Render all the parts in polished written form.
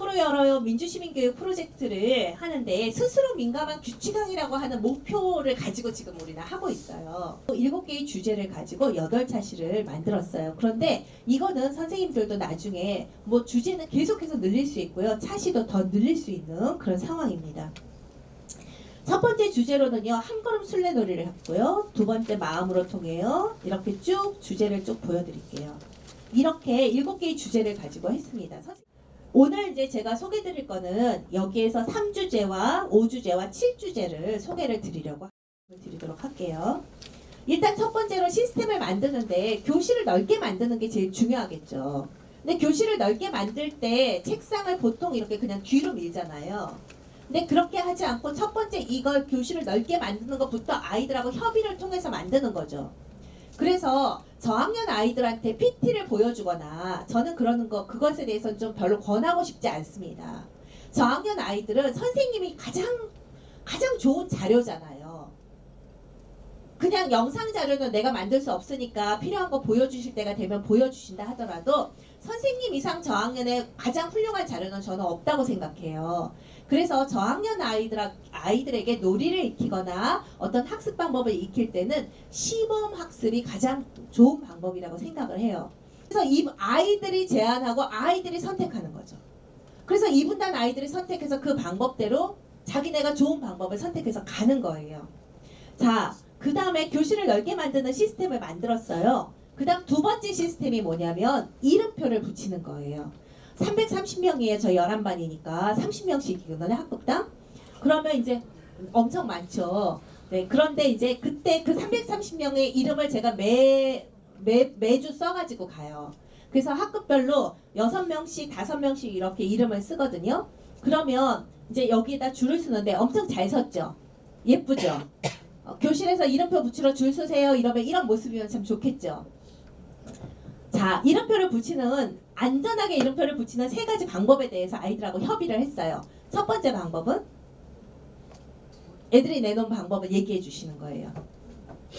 마음으로 열어요 민주시민교육 프로젝트를 하는데 스스로 민감한 규칙항이라고 하는 목표를 가지고 지금 우리는 하고 있어요. 7개의 주제를 가지고 8차시를 만들었어요. 그런데 이거는 선생님들도 나중에 뭐 주제는 계속해서 늘릴 수 있고요. 차시도 더 늘릴 수 있는 그런 상황입니다. 첫 번째 주제로는요, 한 걸음 술래놀이를 했고요. 두 번째 마음으로 통해요. 이렇게 쭉 주제를 쭉 보여드릴게요. 이렇게 7개의 주제를 가지고 했습니다. 오늘 이제 제가 소개드릴 거는 여기에서 3주제와 5주제와 7주제를 소개를 드리도록 할게요. 일단 첫 번째로 시스템을 만드는데 교실을 넓게 만드는 게 제일 중요하겠죠. 근데 교실을 넓게 만들 때 책상을 보통 이렇게 그냥 뒤로 밀잖아요. 근데 그렇게 하지 않고 첫 번째 이걸 교실을 넓게 만드는 것부터 아이들하고 협의를 통해서 만드는 거죠. 그래서 저학년 아이들한테 PT를 보여주거나 저는 그것에 대해서는 좀 별로 권하고 싶지 않습니다. 저학년 아이들은 선생님이 가장 좋은 자료잖아요. 그냥 영상 자료는 내가 만들 수 없으니까 필요한 거 보여주실 때가 되면 보여주신다 하더라도 선생님 이상 저학년에 가장 훌륭한 자료는 저는 없다고 생각해요. 그래서 저학년 아이들에게 놀이를 익히거나 어떤 학습 방법을 익힐 때는 시범 학습이 가장 좋은 방법이라고 생각을 해요. 그래서 이 아이들이 제안하고 아이들이 선택하는 거죠. 그래서 이분단 아이들이 선택해서 그 방법대로 자기네가 좋은 방법을 선택해서 가는 거예요. 자, 그 다음에 교실을 넓게 만드는 시스템을 만들었어요. 그 다음 두 번째 시스템이 뭐냐면 이름표를 붙이는 거예요. 330명이에요. 저희 11반이니까 30명씩이거든요. 학급당. 그러면 이제 엄청 많죠. 네, 그런데 이제 그때 그 330명의 이름을 제가 매주 써가지고 가요. 그래서 학급별로 6명씩 5명씩 이렇게 이름을 쓰거든요. 그러면 이제 여기에다 줄을 쓰는데 엄청 잘 섰죠. 예쁘죠. 교실에서 이름표 붙이러 줄 서세요 이러면 이런 모습이면 참 좋겠죠. 자, 이름표를 붙이는 안전하게 이름표를 붙이는 3가지 방법에 대해서 아이들하고 협의를 했어요. 첫 번째 방법은 애들이 내놓은 방법을 얘기해 주시는 거예요.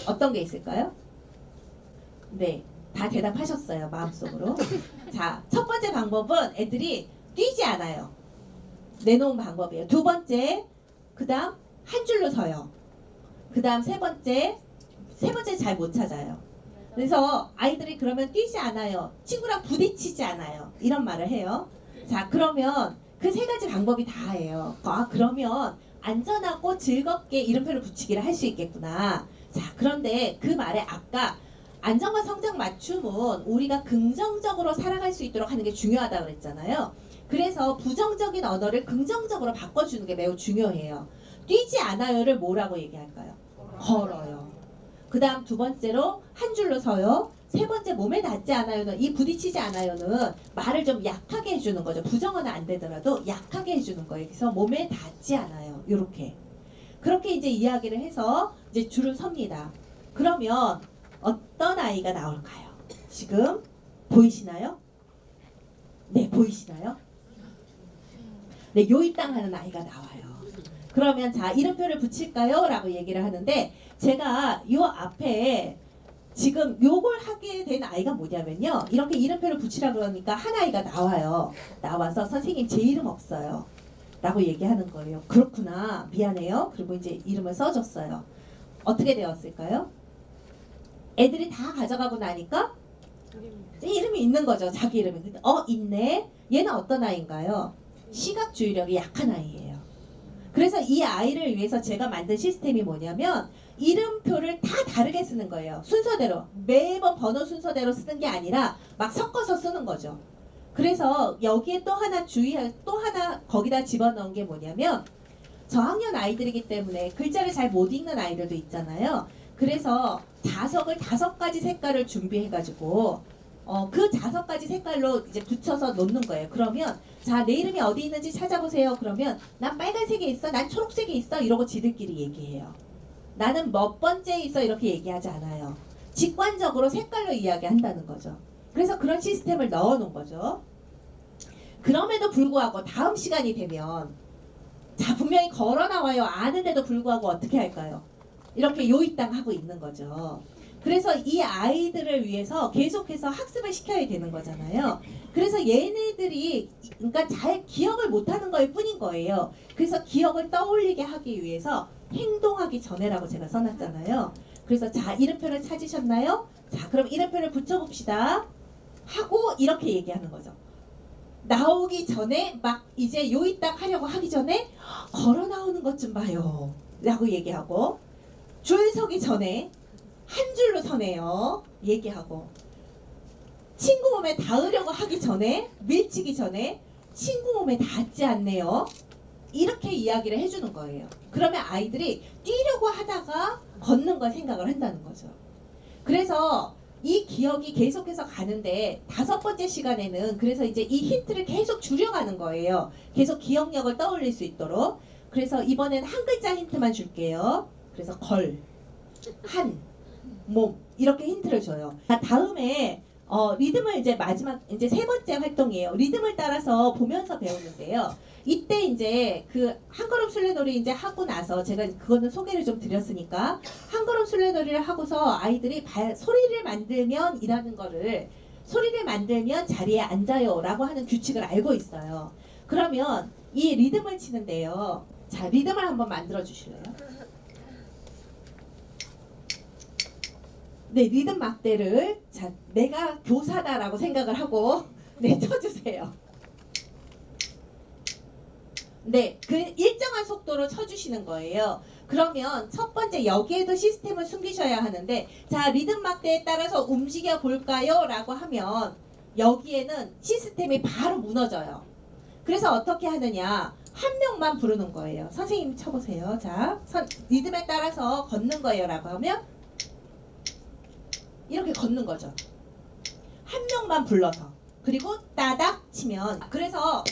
어떤 게 있을까요? 네, 다 대답하셨어요. 마음속으로. 자, 첫 번째 방법은 애들이 뛰지 않아요. 내놓은 방법이에요. 두 번째, 그 다음 한 줄로 서요. 그 다음 세 번째 잘 못 찾아요. 그래서 아이들이 그러면 뛰지 않아요. 친구랑 부딪히지 않아요. 이런 말을 해요. 자, 그러면 그 3가지 방법이 다예요. 아, 그러면 안전하고 즐겁게 이름표를 붙이기를 할 수 있겠구나. 자, 그런데 그 말에 아까 안정과 성장 맞춤은 우리가 긍정적으로 살아갈 수 있도록 하는 게 중요하다고 그랬잖아요. 그래서 부정적인 언어를 긍정적으로 바꿔주는 게 매우 중요해요. 뛰지 않아요를 뭐라고 얘기할까요? 걸어요. 그 다음 두 번째로 한 줄로 서요. 세 번째 몸에 닿지 않아요는 이 부딪히지 않아요는 말을 좀 약하게 해주는 거죠. 부정어는 안 되더라도 약하게 해주는 거예요. 그래서 몸에 닿지 않아요. 요렇게. 그렇게 이제 이야기를 해서 이제 줄을 섭니다. 그러면 어떤 아이가 나올까요? 지금 보이시나요? 네, 보이시나요? 네, 요이땅 하는 아이가 나와요. 그러면 자, 이름표를 붙일까요? 라고 얘기를 하는데 제가 요 앞에 지금 요걸 하게 된 아이가 뭐냐면요. 이렇게 이름표를 붙이라 그러니까 한 아이가 나와요. 나와서 선생님 제 이름 없어요. 라고 얘기하는 거예요. 그렇구나. 미안해요. 그리고 이제 이름을 써줬어요. 어떻게 되었을까요? 애들이 다 가져가고 나니까 이름이 있는 거죠. 자기 이름이. 있네. 얘는 어떤 아이인가요? 시각 주의력이 약한 아이예요. 그래서 이 아이를 위해서 제가 만든 시스템이 뭐냐면 이름표를 다 다르게 쓰는 거예요. 순서대로. 매번 번호 순서대로 쓰는 게 아니라 막 섞어서 쓰는 거죠. 그래서 여기에 또 하나 거기다 집어넣은 게 뭐냐면 저학년 아이들이기 때문에 글자를 잘 못 읽는 아이들도 있잖아요. 그래서 자석을 5가지 색깔을 준비해가지고 그 5가지 색깔로 이제 붙여서 놓는 거예요. 그러면 자, 내 이름이 어디 있는지 찾아보세요. 그러면 난 빨간색에 있어, 난 초록색에 있어 이러고 지들끼리 얘기해요. 나는 몇 번째에 있어 이렇게 얘기하지 않아요. 직관적으로 색깔로 이야기한다는 거죠. 그래서 그런 시스템을 넣어놓은 거죠. 그럼에도 불구하고 다음 시간이 되면 자, 분명히 걸어 나와요. 아는데도 불구하고 어떻게 할까요? 이렇게 요이땅 하고 있는 거죠. 그래서 이 아이들을 위해서 계속해서 학습을 시켜야 되는 거잖아요. 그래서 얘네들이 그러니까 잘 기억을 못하는 거일 뿐인 거예요. 그래서 기억을 떠올리게 하기 위해서 행동하기 전에라고 제가 써놨잖아요. 그래서 자, 이름표를 찾으셨나요? 자, 그럼 이름표를 붙여봅시다. 하고 이렇게 얘기하는 거죠. 나오기 전에 막 이제 요이 딱 하려고 하기 전에 걸어 나오는 것 좀 봐요. 라고 얘기하고 줄 서기 전에 한 줄로 서네요. 얘기하고 친구 몸에 닿으려고 하기 전에 밀치기 전에 친구 몸에 닿지 않네요. 이렇게 이야기를 해주는 거예요. 그러면 아이들이 뛰려고 하다가 걷는 걸 생각을 한다는 거죠. 그래서 이 기억이 계속해서 가는데 5번째 시간에는 그래서 이제 이 힌트를 계속 줄여가는 거예요. 계속 기억력을 떠올릴 수 있도록. 그래서 이번엔 한 글자 힌트만 줄게요. 그래서 걸, 한, 몸 이렇게 힌트를 줘요. 다음에 리듬을 이제 마지막 이제 3번째 활동이에요. 리듬을 따라서 보면서 배우는데요. 이때 이제 그 한 걸음 술래놀이 이제 하고 나서 제가 그거는 소개를 좀 드렸으니까 한 걸음 술래놀이를 하고서 아이들이 소리를 만들면 이라는 거를 소리를 만들면 자리에 앉아요라고 하는 규칙을 알고 있어요. 그러면 이 리듬을 치는데요. 자, 리듬을 한번 만들어 주실래요? 네, 리듬 막대를 자, 내가 교사다라고 생각을 하고 네, 쳐주세요. 네, 그 일정한 속도로 쳐주시는 거예요. 그러면 첫 번째 여기에도 시스템을 숨기셔야 하는데 자, 리듬 막대에 따라서 움직여 볼까요? 라고 하면 여기에는 시스템이 바로 무너져요. 그래서 어떻게 하느냐, 한 명만 부르는 거예요. 선생님 쳐보세요. 자, 리듬에 따라서 걷는 거예요 라고 하면 이렇게 걷는 거죠. 한 명만 불러서. 그리고 따닥 치면, 그래서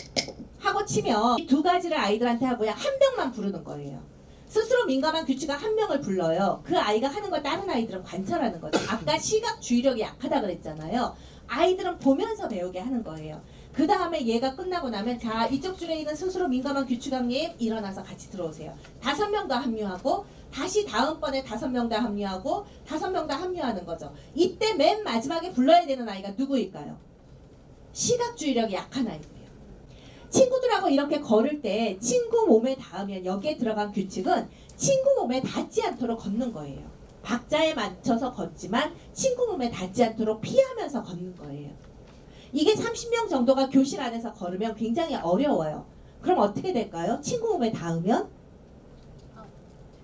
하고 치면 이 2가지를 아이들한테 하고요. 한 명만 부르는 거예요. 스스로 민감한 규칙은 한 명을 불러요. 그 아이가 하는 걸 다른 아이들은 관찰하는 거죠. 아까 시각 주의력이 약하다 그랬잖아요. 아이들은 보면서 배우게 하는 거예요. 그 다음에 얘가 끝나고 나면 자, 이쪽 줄에 있는 스스로 민감한 규칙왕님 일어나서 같이 들어오세요. 5명 더 합류하고 다시 다음번에 5명 더 합류하고 5명 더 합류하는 거죠. 이때 맨 마지막에 불러야 되는 아이가 누구일까요? 시각 주의력이 약한 아이들이에요. 친구들하고 이렇게 걸을 때 친구 몸에 닿으면 여기에 들어간 규칙은 친구 몸에 닿지 않도록 걷는 거예요. 박자에 맞춰서 걷지만 친구 몸에 닿지 않도록 피하면서 걷는 거예요. 이게 30명 정도가 교실 안에서 걸으면 굉장히 어려워요. 그럼 어떻게 될까요? 친구 몸에 닿으면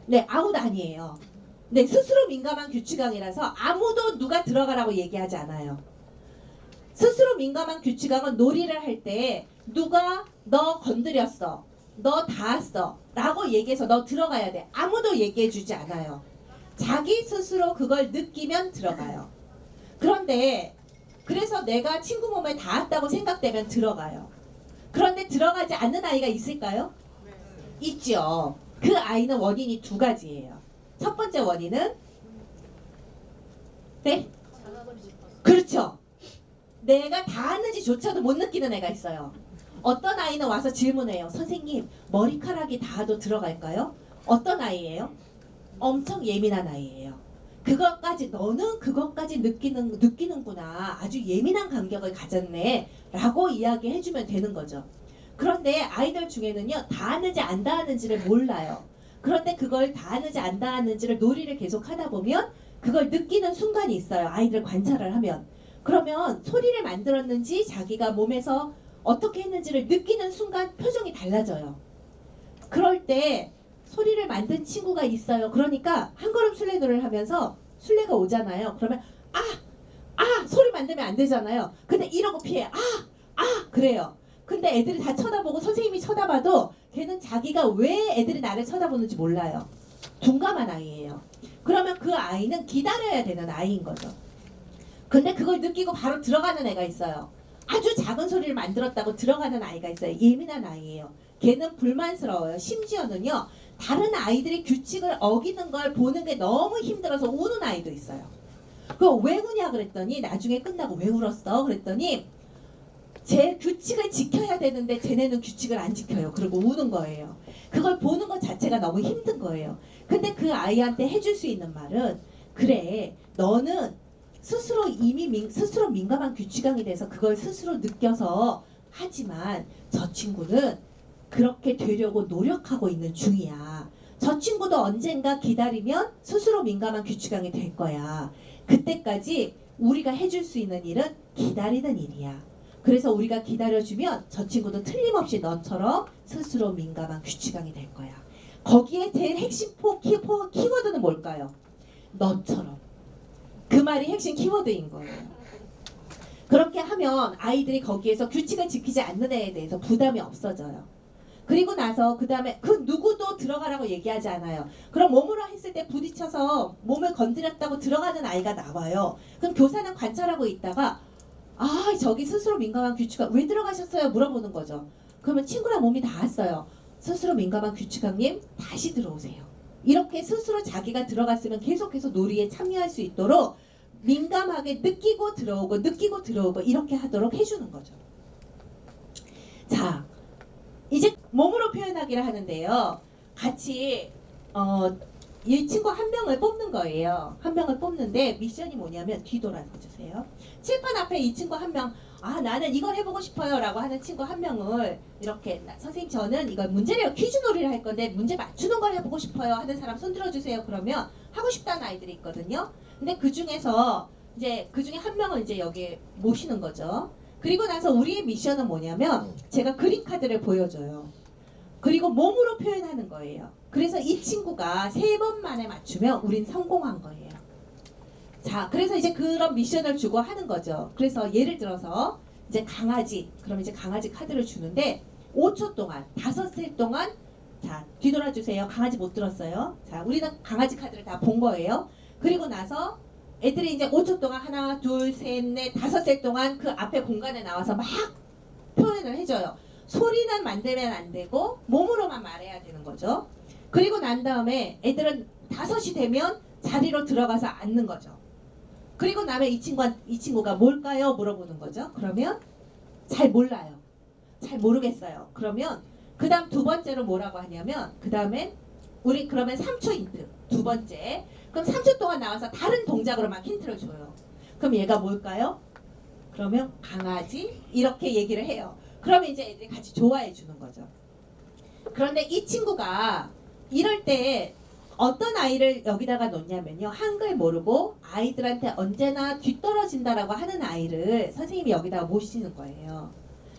네, 아웃 아니에요. 네, 스스로 민감한 규칙왕이라서 아무도 누가 들어가라고 얘기하지 않아요. 스스로 민감한 규칙왕은 놀이를 할 때 누가 너 건드렸어, 너 닿았어 라고 얘기해서 너 들어가야 돼. 아무도 얘기해 주지 않아요. 자기 스스로 그걸 느끼면 들어가요. 그런데 그래서 내가 친구 몸에 닿았다고 생각되면 들어가요. 그런데 들어가지 않는 아이가 있을까요? 있죠. 그 아이는 원인이 2가지예요. 첫 번째 원인은 네? 그렇죠. 내가 닿았는지조차도 못 느끼는 애가 있어요. 어떤 아이는 와서 질문해요. 선생님, 머리카락이 닿아도 들어갈까요? 어떤 아이예요? 엄청 예민한 아이예요. 너는 그것까지 느끼는구나. 아주 예민한 감각을 가졌네. 라고 이야기해주면 되는 거죠. 그런데 아이들 중에는요, 닿았는지 안 닿았는지를 몰라요. 그런데 그걸 닿았는지 안 닿았는지를 놀이를 계속 하다 보면 그걸 느끼는 순간이 있어요. 아이들 관찰을 하면. 그러면 소리를 만들었는지 자기가 몸에서 어떻게 했는지를 느끼는 순간 표정이 달라져요. 그럴 때 소리를 만든 친구가 있어요. 그러니까 한 걸음 술래놀이를 하면서 술래가 오잖아요. 그러면 소리 만들면 안 되잖아요. 근데 이러고 피해. 그래요. 근데 애들이 다 쳐다보고 선생님이 쳐다봐도 걔는 자기가 왜 애들이 나를 쳐다보는지 몰라요. 둔감한 아이예요. 그러면 그 아이는 기다려야 되는 아이인 거죠. 근데 그걸 느끼고 바로 들어가는 애가 있어요. 아주 작은 소리를 만들었다고 들어가는 아이가 있어요. 예민한 아이예요. 걔는 불만스러워요. 심지어는요, 다른 아이들이 규칙을 어기는 걸 보는 게 너무 힘들어서 우는 아이도 있어요. 그거 왜 우냐 그랬더니 나중에 끝나고 왜 울었어? 그랬더니 제 규칙을 지켜야 되는데 쟤네는 규칙을 안 지켜요. 그리고 우는 거예요. 그걸 보는 것 자체가 너무 힘든 거예요. 근데 그 아이한테 해줄 수 있는 말은 그래, 너는 스스로 스스로 민감한 규칙감이 돼서 그걸 스스로 느껴서 하지만 저 친구는 그렇게 되려고 노력하고 있는 중이야. 저 친구도 언젠가 기다리면 스스로 민감한 규칙감이 될 거야. 그때까지 우리가 해줄 수 있는 일은 기다리는 일이야. 그래서 우리가 기다려주면 저 친구도 틀림없이 너처럼 스스로 민감한 규칙감이 될 거야. 거기에 제일 핵심 키워드는 뭘까요? 너처럼. 그 말이 핵심 키워드인 거예요. 그렇게 하면 아이들이 거기에서 규칙을 지키지 않는 애에 대해서 부담이 없어져요. 그리고 나서 그 다음에 그 누구도 들어가라고 얘기하지 않아요. 그럼 몸으로 했을 때 부딪혀서 몸을 건드렸다고 들어가는 아이가 나와요. 그럼 교사는 관찰하고 있다가 아 저기 스스로 민감한 규칙감 왜 들어가셨어요? 물어보는 거죠. 그러면 친구랑 몸이 닿았어요. 스스로 민감한 규칙감님 다시 들어오세요. 이렇게 스스로 자기가 들어갔으면 계속해서 놀이에 참여할 수 있도록 민감하게 느끼고 들어오고 이렇게 하도록 해주는 거죠. 자, 이제 몸으로 표현하기를 하는데요. 같이 이 친구 한 명을 뽑는 거예요. 한 명을 뽑는데 미션이 뭐냐면 뒤돌아주세요. 칠판 앞에 이 친구 한 명, 아 나는 이걸 해보고 싶어요 라고 하는 친구 한 명을 이렇게 선생님 저는 이걸 문제를 퀴즈 놀이를 할 건데 문제 맞추는 걸 해보고 싶어요 하는 사람 손 들어주세요. 그러면 하고 싶다는 아이들이 있거든요. 근데 그 중에서 이제 그 중에 한 명을 이제 여기 모시는 거죠. 그리고 나서 우리의 미션은 뭐냐면 제가 그림 카드를 보여줘요. 그리고 몸으로 표현하는 거예요. 그래서 이 친구가 3번 만에 맞추면 우린 성공한 거예요. 자, 그래서 이제 그런 미션을 주고 하는 거죠. 그래서 예를 들어서 이제 강아지, 그럼 이제 강아지 카드를 주는데 5초 동안, 5셀 동안 자, 뒤돌아 주세요. 강아지 못 들었어요. 자, 우리는 강아지 카드를 다 본 거예요. 그리고 나서 애들이 이제 5초 동안 하나, 둘, 셋, 넷, 5셀 동안 그 앞에 공간에 나와서 막 표현을 해줘요. 소리는 만들면 안 되고 몸으로만 말해야 되는 거죠. 그리고 난 다음에 애들은 5시 되면 자리로 들어가서 앉는 거죠. 그리고 나면 이 친구가 뭘까요? 물어보는 거죠. 그러면 잘 몰라요. 잘 모르겠어요. 그러면 그 다음 두 번째로 뭐라고 하냐면 그 다음엔 우리 그러면 3초 힌트. 두 번째. 그럼 3초 동안 나와서 다른 동작으로 막 힌트를 줘요. 그럼 얘가 뭘까요? 그러면 강아지 이렇게 얘기를 해요. 그러면 이제 애들이 같이 좋아해 주는 거죠. 그런데 이 친구가 이럴 때 어떤 아이를 여기다가 놓냐면요. 한글 모르고 아이들한테 언제나 뒤떨어진다라고 하는 아이를 선생님이 여기다가 모시는 거예요.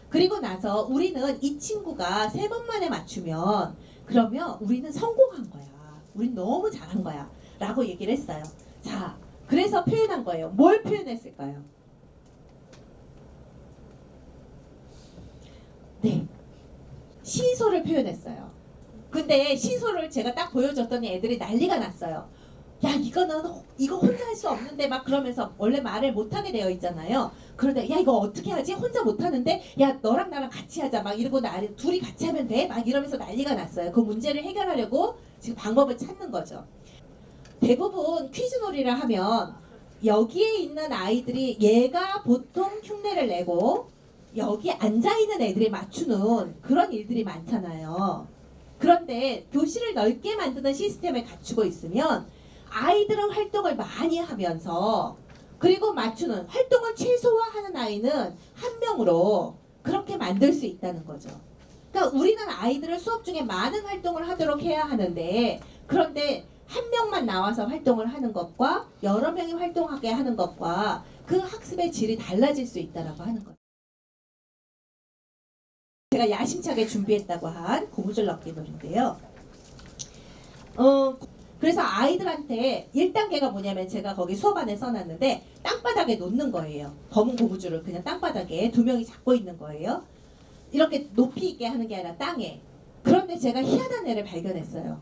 그리고 나서 우리는 이 친구가 3번 만에 맞추면 그러면 우리는 성공한 거야. 우린 너무 잘한 거야. 라고 얘기를 했어요. 자, 그래서 표현한 거예요. 뭘 표현했을까요? 네. 시소를 표현했어요. 근데 시소를 제가 딱 보여줬더니 애들이 난리가 났어요. 야 이거 혼자 할 수 없는데 막 그러면서 원래 말을 못하게 되어 있잖아요. 그런데 야 이거 어떻게 하지? 혼자 못하는데 야 너랑 나랑 같이 하자 막 이러고 둘이 같이 하면 돼? 막 이러면서 난리가 났어요. 그 문제를 해결하려고 지금 방법을 찾는 거죠. 대부분 퀴즈 놀이를 하면 여기에 있는 아이들이 얘가 보통 흉내를 내고 여기 앉아있는 애들이 맞추는 그런 일들이 많잖아요. 그런데 교실을 넓게 만드는 시스템을 갖추고 있으면 아이들은 활동을 많이 하면서 그리고 맞추는 활동을 최소화하는 아이는 한 명으로 그렇게 만들 수 있다는 거죠. 그러니까 우리는 아이들을 수업 중에 많은 활동을 하도록 해야 하는데 그런데 한 명만 나와서 활동을 하는 것과 여러 명이 활동하게 하는 것과 그 학습의 질이 달라질 수 있다라고 하는 거죠. 제가 야심차게 준비했다고 한 고무줄 넣기 놀인데요. 그래서 아이들한테 1단계가 뭐냐면 제가 거기 수업안에 써놨는데 땅바닥에 놓는 거예요. 검은 고무줄을 그냥 땅바닥에 2명이 잡고 있는 거예요. 이렇게 높이 있게 하는 게 아니라 땅에. 그런데 제가 희한한 애를 발견했어요.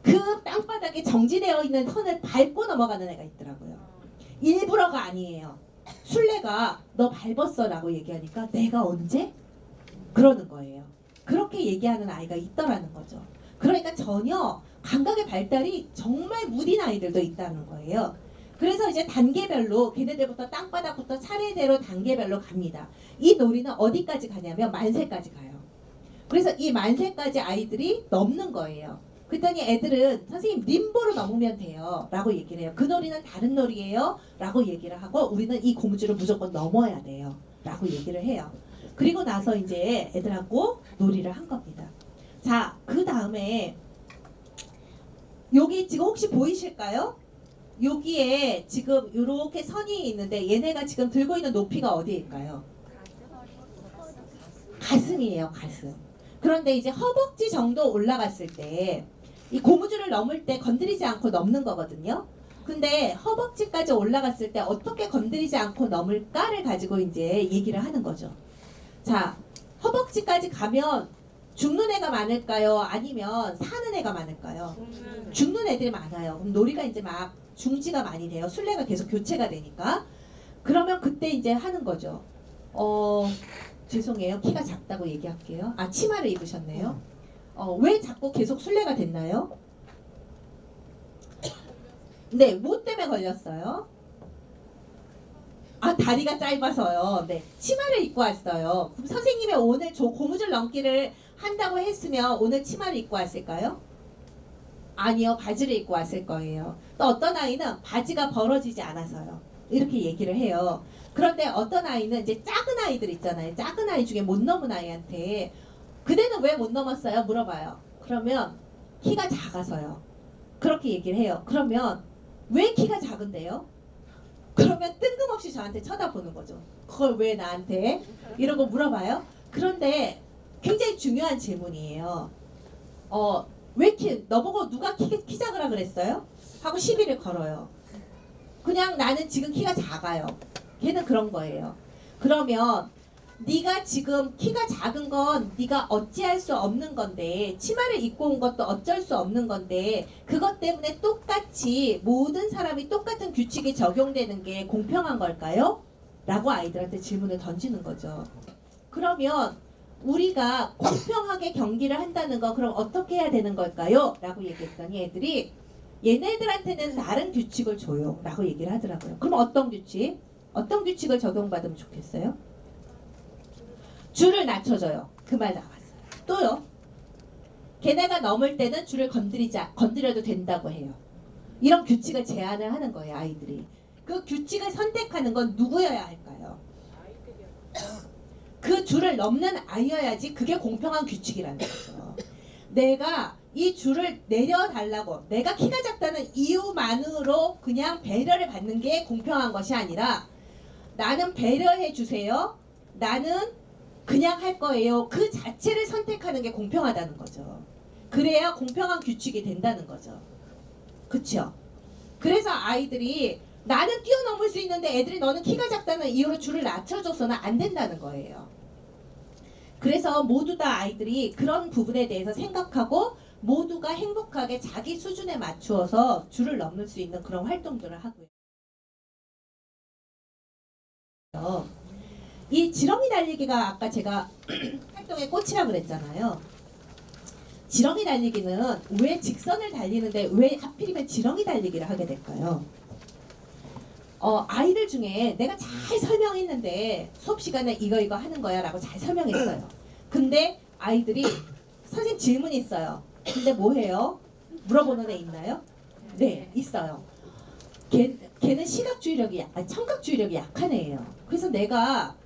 그 땅바닥에 정지되어 있는 선을 밟고 넘어가는 애가 있더라고요. 일부러가 아니에요. 술래가 너 밟았어 라고 얘기하니까 내가 언제? 그러는 거예요. 그렇게 얘기하는 아이가 있더라는 거죠. 그러니까 전혀 감각의 발달이 정말 무딘 아이들도 있다는 거예요. 그래서 이제 단계별로 걔네들부터 땅바닥부터 차례대로 단계별로 갑니다. 이 놀이는 어디까지 가냐면 만세까지 가요. 그래서 이 만세까지 아이들이 넘는 거예요. 그랬더니 애들은 선생님 림보로 넘으면 돼요 라고 얘기를 해요. 그 놀이는 다른 놀이예요 라고 얘기를 하고 우리는 이 고무줄을 무조건 넘어야 돼요 라고 얘기를 해요. 그리고 나서 이제 애들하고 놀이를 한 겁니다. 자, 그 다음에 여기 지금 혹시 보이실까요? 여기에 지금 이렇게 선이 있는데 얘네가 지금 들고 있는 높이가 어디일까요? 가슴이에요, 가슴. 그런데 이제 허벅지 정도 올라갔을 때 이 고무줄을 넘을 때 건드리지 않고 넘는 거거든요. 근데 허벅지까지 올라갔을 때 어떻게 건드리지 않고 넘을까를 가지고 이제 얘기를 하는 거죠. 자, 허벅지까지 가면 죽는 애가 많을까요? 아니면 사는 애가 많을까요? 죽는 애들이 많아요. 그럼 놀이가 이제 막 중지가 많이 돼요. 술래가 계속 교체가 되니까. 그러면 그때 이제 하는 거죠. 죄송해요. 키가 작다고 얘기할게요. 아, 치마를 입으셨네요. 왜 자꾸 계속 술래가 됐나요? 네, 뭐 때문에 걸렸어요? 아, 다리가 짧아서요. 네, 치마를 입고 왔어요. 그럼 선생님이 오늘 고무줄 넘기를 한다고 했으면 오늘 치마를 입고 왔을까요? 아니요, 바지를 입고 왔을 거예요. 또 어떤 아이는 바지가 벌어지지 않아서요. 이렇게 얘기를 해요. 그런데 어떤 아이는 이제 작은 아이들 있잖아요. 작은 아이 중에 못 넘은 아이한테 그대는 왜 못 넘었어요? 물어봐요. 그러면 키가 작아서요. 그렇게 얘기를 해요. 그러면 왜 키가 작은데요? 그러면 뜬금없이 저한테 쳐다보는 거죠. 그걸 왜 나한테? 이러고 물어봐요. 그런데 굉장히 중요한 질문이에요. 왜 너보고 누가 키 작으라 그랬어요? 하고 시비를 걸어요. 그냥 나는 지금 키가 작아요. 걔는 그런 거예요. 그러면 네가 지금 키가 작은 건 네가 어찌할 수 없는 건데 치마를 입고 온 것도 어쩔 수 없는 건데 그것 때문에 똑같이 모든 사람이 똑같은 규칙이 적용되는 게 공평한 걸까요? 라고 아이들한테 질문을 던지는 거죠. 그러면 우리가 공평하게 경기를 한다는 거 그럼 어떻게 해야 되는 걸까요? 라고 얘기했더니 애들이 얘네들한테는 다른 규칙을 줘요 라고 얘기를 하더라고요. 그럼 어떤 규칙? 어떤 규칙을 적용받으면 좋겠어요? 줄을 낮춰줘요. 그 말 나왔어요. 또요. 걔네가 넘을 때는 줄을 건드려도 된다고 해요. 이런 규칙을 제안을 하는 거예요. 아이들이. 그 규칙을 선택하는 건 누구여야 할까요? 그 줄을 넘는 아이여야지 그게 공평한 규칙이라는 거죠. 내가 이 줄을 내려달라고 내가 키가 작다는 이유만으로 그냥 배려를 받는 게 공평한 것이 아니라 나는 배려해 주세요. 나는 그냥 할 거예요. 그 자체를 선택하는 게 공평하다는 거죠. 그래야 공평한 규칙이 된다는 거죠. 그쵸? 그래서 아이들이 나는 뛰어넘을 수 있는데 애들이 너는 키가 작다는 이유로 줄을 낮춰줘서는 안 된다는 거예요. 그래서 모두 다 아이들이 그런 부분에 대해서 생각하고 모두가 행복하게 자기 수준에 맞추어서 줄을 넘을 수 있는 그런 활동들을 하고요. 이 지렁이 달리기가 아까 제가 활동의 꽃이라고 그랬잖아요. 지렁이 달리기는 왜 직선을 달리는데 왜 하필이면 지렁이 달리기를 하게 될까요? 아이들 중에 내가 잘 설명했는데 수업 시간에 이거 하는 거야 라고 잘 설명했어요. 근데 아이들이 선생님 질문이 있어요. 근데 뭐 해요? 물어보는 애 있나요? 네, 있어요. 걔는 시각주의력이 청각주의력이 약한 애예요. 그래서 내가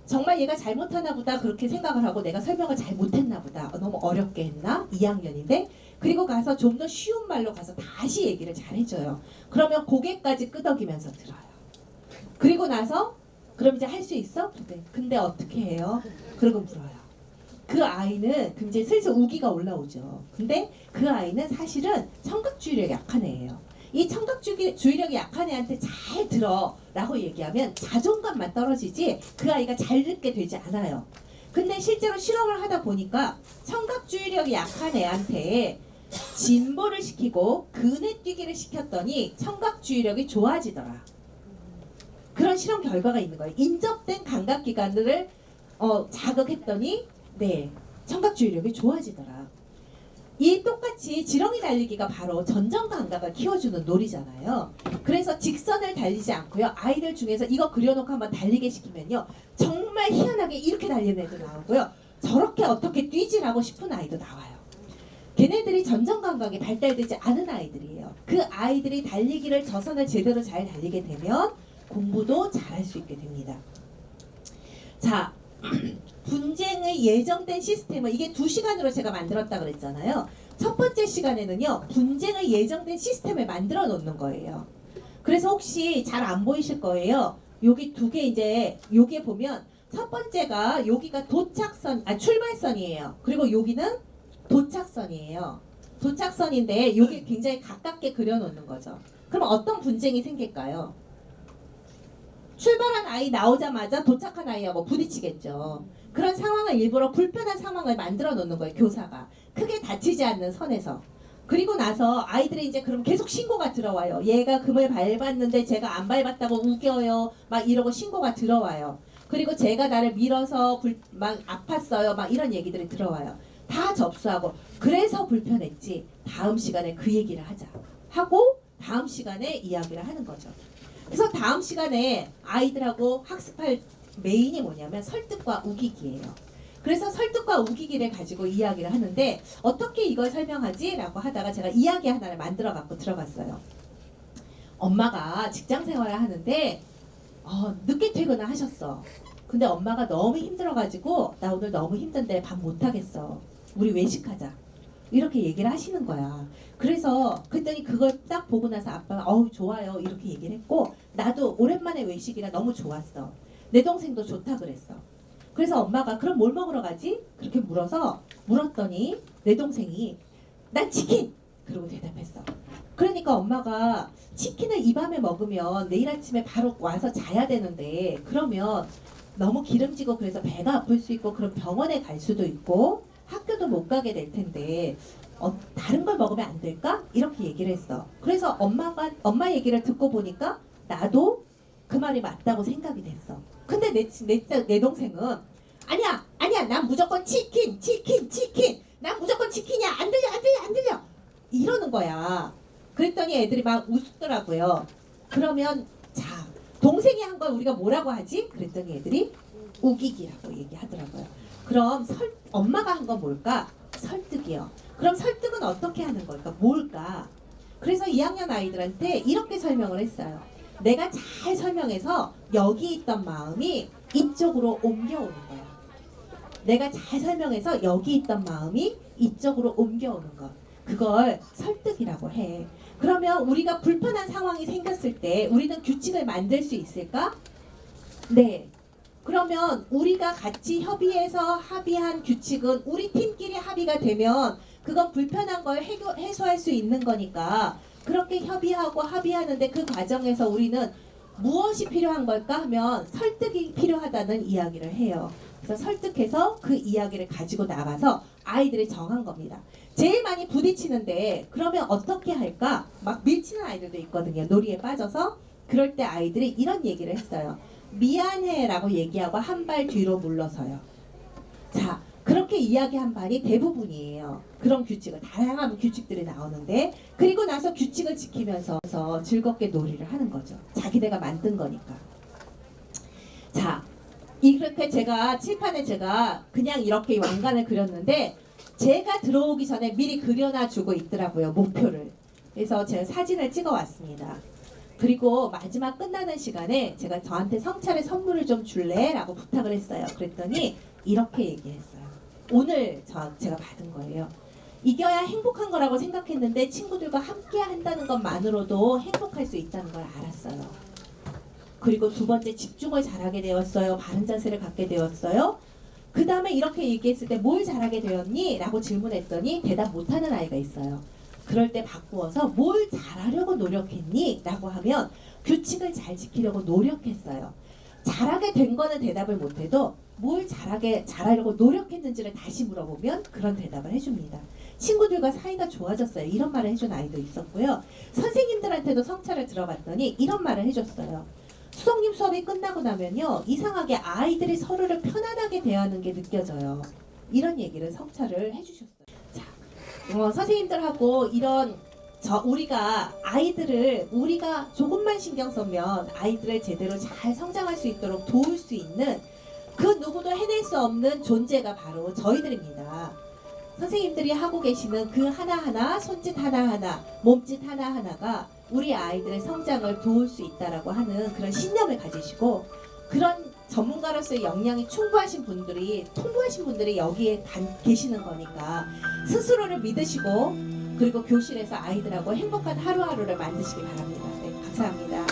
정말 얘가 잘못하나 보다 그렇게 생각을 하고 내가 설명을 잘 못했나 보다. 너무 어렵게 했나? 2학년인데 그리고 가서 좀 더 쉬운 말로 가서 다시 얘기를 잘 해줘요. 그러면 고개까지 끄덕이면서 들어요. 그리고 나서 그럼 이제 할 수 있어? 근데 어떻게 해요? 그러고 물어요. 그 아이는 이제 슬슬 우기가 올라오죠. 근데 그 아이는 사실은 청각주의력이 약한 애예요. 이 청각주의력이 약한 애한테 잘 들어 라고 얘기하면 자존감만 떨어지지 그 아이가 잘 듣게 되지 않아요. 근데 실제로 실험을 하다 보니까 청각주의력이 약한 애한테 진보를 시키고 그네뛰기를 시켰더니 청각주의력이 좋아지더라. 그런 실험 결과가 있는 거예요. 인접된 감각기관들을 자극했더니 네, 청각주의력이 좋아지더라. 이 똑같이 지렁이 달리기가 바로 전정 감각을 키워주는 놀이잖아요. 그래서 직선을 달리지 않고요. 아이들 중에서 이거 그려놓고 한번 달리게 시키면요. 정말 희한하게 이렇게 달리는 애도 나오고요. 저렇게 어떻게 뛰지라고 싶은 아이도 나와요. 걔네들이 전정 감각이 발달되지 않은 아이들이에요. 그 아이들이 달리기를 저선을 제대로 잘 달리게 되면 공부도 잘할 수 있게 됩니다. 자, 분쟁의 예정된 시스템을 이게 2시간으로 제가 만들었다 그랬잖아요. 첫 번째 시간에는요, 분쟁의 예정된 시스템을 만들어 놓는 거예요. 그래서 혹시 잘 안 보이실 거예요. 여기 두 개 이제 여기에 보면 첫 번째가 여기가 출발선이에요. 그리고 여기는 도착선이에요. 도착선인데 여기 굉장히 가깝게 그려놓는 거죠. 그럼 어떤 분쟁이 생길까요? 출발한 아이 나오자마자 도착한 아이하고 부딪히겠죠. 그런 상황을 일부러 불편한 상황을 만들어 놓는 거예요. 교사가. 크게 다치지 않는 선에서. 그리고 나서 아이들이 이제 그럼 계속 신고가 들어와요. 얘가 금을 밟았는데 제가 안 밟았다고 우겨요. 막 이러고 신고가 들어와요. 그리고 제가 나를 밀어서 막 아팠어요. 막 이런 얘기들이 들어와요. 다 접수하고 그래서 불편했지. 다음 시간에 그 얘기를 하자. 하고 다음 시간에 이야기를 하는 거죠. 그래서 다음 시간에 아이들하고 학습할 메인이 뭐냐면 설득과 우기기예요. 그래서 설득과 우기기를 가지고 이야기를 하는데 어떻게 이걸 설명하지? 라고 하다가 제가 이야기 하나를 만들어 갖고 들어갔어요. 엄마가 직장 생활을 하는데 늦게 퇴근하셨어. 근데 엄마가 너무 힘들어가지고 나 오늘 너무 힘든데 밥 못하겠어. 우리 외식하자. 이렇게 얘기를 하시는 거야. 그래서 그랬더니 그걸 딱 보고 나서 아빠가 좋아요 이렇게 얘기를 했고 나도 오랜만에 외식이라 너무 좋았어. 내 동생도 좋다 그랬어. 그래서 엄마가 그럼 뭘 먹으러 가지? 그렇게 물었더니 내 동생이 난 치킨! 그러고 대답했어. 그러니까 엄마가 치킨을 이 밤에 먹으면 내일 아침에 바로 와서 자야 되는데 그러면 너무 기름지고 그래서 배가 아플 수 있고 그럼 병원에 갈 수도 있고 학교도 못 가게 될 텐데 다른 걸 먹으면 안 될까? 이렇게 얘기를 했어. 그래서 엄마 얘기를 듣고 보니까 나도 그 말이 맞다고 생각이 됐어. 근데 내 동생은 아니야 난 무조건 치킨 난 무조건 치킨이야 안 들려 이러는 거야. 그랬더니 애들이 막 웃더라고요. 그러면 자 동생이 한 걸 우리가 뭐라고 하지? 그랬더니 애들이 우기기라고 얘기하더라고요. 그럼 엄마가 한 건 뭘까? 설득이요. 그럼 설득은 어떻게 하는 걸까? 뭘까? 그래서 2학년 아이들한테 이렇게 설명을 했어요. 내가 잘 설명해서 여기 있던 마음이 이쪽으로 옮겨오는 거야. 내가 잘 설명해서 여기 있던 마음이 이쪽으로 옮겨오는 것. 그걸 설득이라고 해. 그러면 우리가 불편한 상황이 생겼을 때 우리는 규칙을 만들 수 있을까? 네. 그러면 우리가 같이 협의해서 합의한 규칙은 우리 팀끼리 합의가 되면 그건 불편한 걸 해소할 수 있는 거니까 그렇게 협의하고 합의하는데 그 과정에서 우리는 무엇이 필요한 걸까 하면 설득이 필요하다는 이야기를 해요. 그래서 설득해서 그 이야기를 가지고 나가서 아이들이 정한 겁니다. 제일 많이 부딪히는데 그러면 어떻게 할까? 막 밀치는 아이들도 있거든요. 놀이에 빠져서. 그럴 때 아이들이 이런 얘기를 했어요. 미안해 라고 얘기하고 한 발 뒤로 물러서요. 자, 그렇게 이야기한 반이 대부분이에요. 그런 규칙을 다양한 규칙들이 나오는데 그리고 나서 규칙을 지키면서 즐겁게 놀이를 하는 거죠. 자기네가 만든 거니까. 자, 이렇게 제가 칠판에 제가 그냥 이렇게 왕관을 그렸는데 제가 들어오기 전에 미리 그려놔주고 있더라고요. 목표를. 그래서 제가 사진을 찍어 왔습니다. 그리고 마지막 끝나는 시간에 제가 저한테 성찰의 선물을 좀 줄래? 라고 부탁을 했어요. 그랬더니 이렇게 얘기했어요. 오늘 제가 받은 거예요. 이겨야 행복한 거라고 생각했는데 친구들과 함께 한다는 것만으로도 행복할 수 있다는 걸 알았어요. 그리고 두 번째 집중을 잘하게 되었어요. 바른 자세를 갖게 되었어요. 그 다음에 이렇게 얘기했을 때 뭘 잘하게 되었니? 라고 질문했더니 대답 못하는 아이가 있어요. 그럴 때 바꾸어서 뭘 잘하려고 노력했니? 라고 하면 규칙을 잘 지키려고 노력했어요. 잘하게 된 거는 대답을 못해도 뭘 잘하려고 노력했는지를 다시 물어보면 그런 대답을 해줍니다. 친구들과 사이가 좋아졌어요. 이런 말을 해준 아이도 있었고요. 선생님들한테도 성찰을 들어봤더니 이런 말을 해줬어요. 수석님 수업이 끝나고 나면요. 이상하게 아이들이 서로를 편안하게 대하는 게 느껴져요. 이런 얘기를 성찰을 해주셨어요. 자, 선생님들하고 우리가 조금만 신경 쓰면 아이들을 제대로 잘 성장할 수 있도록 도울 수 있는 그 누구도 해낼 수 없는 존재가 바로 저희들입니다. 선생님들이 하고 계시는 그 하나하나, 손짓 하나하나, 몸짓 하나하나가 우리 아이들의 성장을 도울 수 있다라고 하는 그런 신념을 가지시고, 그런 전문가로서의 역량이 풍부하신 분들이 여기에 계시는 거니까 스스로를 믿으시고, 그리고 교실에서 아이들하고 행복한 하루하루를 만드시기 바랍니다. 네, 감사합니다.